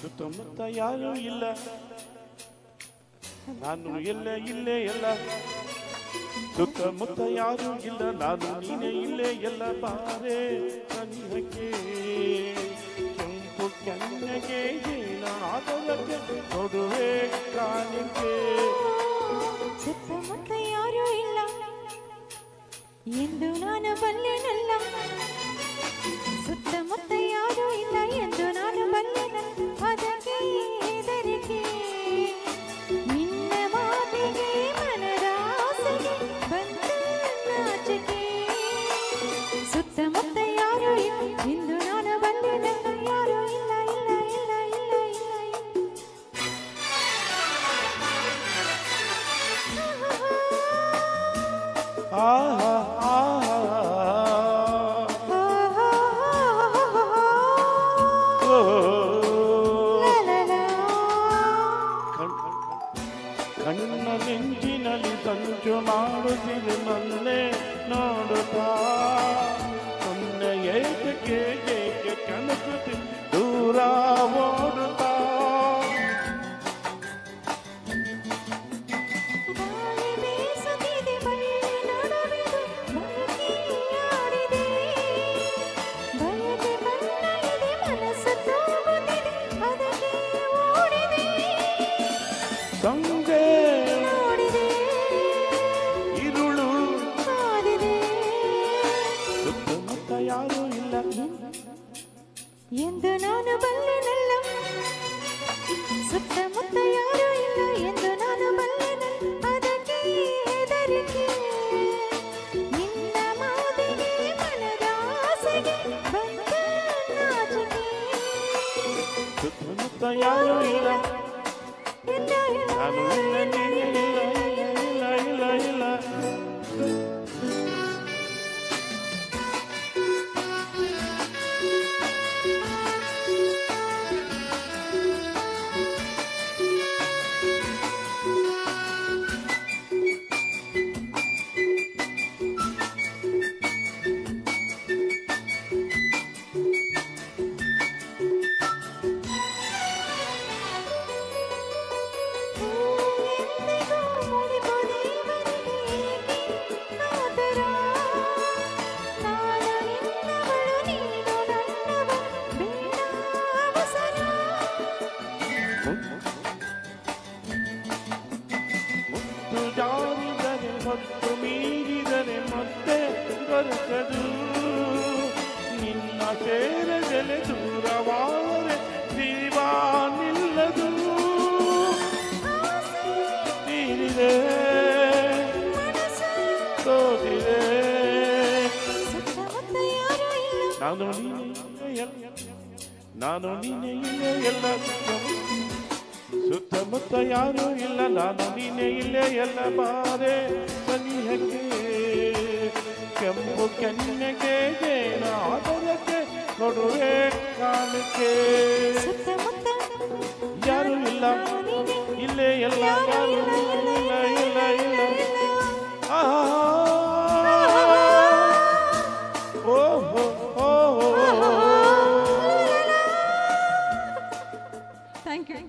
ಸುತ್ತಮುತ್ತ ಯಾರು ಇಲ್ಲ, ನಾನು ಇಲ್ಲೇ ಎಲ್ಲ. ಸುತ್ತಮುತ್ತ ಯಾರು ಇಲ್ಲ, ನಾನು ನೀನೇ ಇಲ್ಲೇ ಎಲ್ಲ. ಬಾರೆ ಸನಿಹಕ್ಕೆ ಕೆಂಪು ಕೆನ್ನೆಗೆ ಜೇನಾದರಕ್ಕೆ ಕೊಡುವೆ ಕಾಣಿಕೆ. ಸುತ್ತಮುತ್ತ ಯಾರು ಇಲ್ಲ ಎಂದು ನಾನು ಬಲ್ಲೆನಲ್ಲ. ಸುತ್ತಮುತ್ತ ಯಾರು ಇಲ್ಲ ಎಂದು ನಾನು ಬಲ್ಲೆನಲ್ಲ. ಅದಕ್ಕೆ ಹೆದರಿಕೆ ನಿನ್ನ ಮಾತಿಗೆ ಮನದ ಆಸೆಗೆ ಬಂದ ನಾಚಿಕೆ. ಸುತ್ತಮುತ್ತ ಯಾರು ಇಲ್ಲ ಎಂದು ನಾನು ಬಲ್ಲೆನಲ್ಲ. ಯಾರು ಇಲ್ಲ ಇಲ್ಲ ಇಲ್ಲ ಇಲ್ಲ ಇಲ್ಲ ಆಹಾ ಕಣ್ಣ ನೆಂಚಿನಲ್ಲಿ ಸಂಚು ಮಾಡುತ್ತಿದೆ ನನ್ನೇ ನೋಡುತ್ತಾ. ನನ್ನ ಏಕೆ ಕನಸುತ್ತಿ ದೂರ ಓಡುತ್ತಾ. ಸಂಜೆ ಇರುಳು ಸುತ್ತಮುತ್ತ ಯಾರೂ ಇಲ್ಲ ಎಂದು ನಾನು ಬಲ್ಲೆನಲ್ಲ. ಸುತ್ತಮುತ್ತ ಯಾರೂ ಇಲ್ಲ ಎಂದು ನಾನು ಬಲ್ಲೆನಲ್ಲ. ಅದಕ್ಕೆ ಹೆದರಿಕೆ ನಿನ್ನ ಮಾತಿಗೆ ಮನದ ಆಸೆಗೆ ಬಂದ ನಾಚಿಕೆ. ಸುತ್ತಮುತ್ತ ಯಾರೂ ಇಲ್ಲ, ನಾನು ಇಲ್ಲ ನೀನೇ ಇಲ್ಲ ಇಲ್ಲ ಇಲ್ಲ ಇಲ್ಲ. ಮುತ್ತು ಜಾರಿದರೆ ಮತ್ತು ಮೀರಿದರೆ ಮತ್ತೆ ದೊರಕದು. ನಿನ್ನ ಸೇರದಲೆ ದೂರವಾದರೆ ಜೀವ ನಿಲ್ಲದು. ತೀರಿದೆ ತೋರಿದೆ ನಾನು ನೀನೇ ಇಲ್ಲೇ ಎಲ್ಲ. ಸುತ್ತಮುತ್ತ ಯಾರೂ ಇಲ್ಲ, ನಾನು ನೀನೇ ಇಲ್ಲೇ ಎಲ್ಲ. ಬಾರೆ ಸನಿಹಕ್ಕೆ ಕೆಂಪು ಕೆನ್ನೆಗೆ ಜೇನಾದರಕ್ಕೆ ಕೊಡುವೆ ಕಾಣಿಕೆ. ಯಾರು ಇಲ್ಲ ಇಲ್ಲೇ ಎಲ್ಲ, ಯಾರು ಇಲ್ಲ ಇಲ್ಲ ಇಲ್ಲ. ಓಹೋ ಥ್ಯಾಂಕ್ ಯು.